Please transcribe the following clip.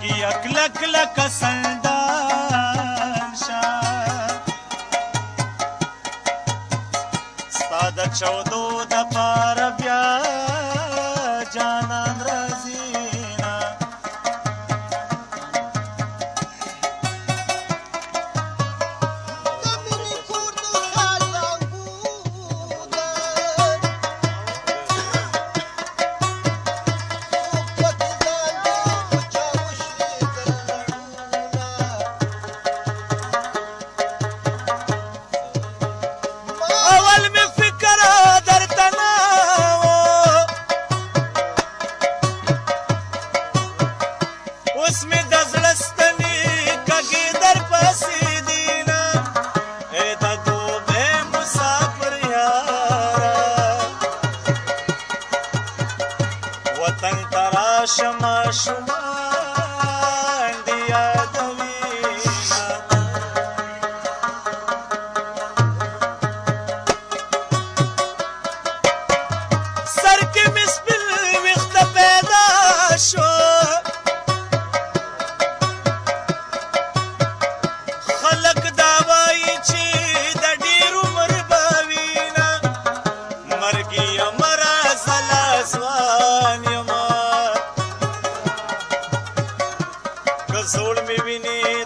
مرګي اکلک لکه سندان شا ستا د چودو د پار بیا جانان رازینا وطن تراشما شمان دی یادوینا سر کې مسبل وخت پیدا شو خلق دا وایي چې د ډېر عمر به وینا مرګي امرا زلا زوان زوړ مې ویني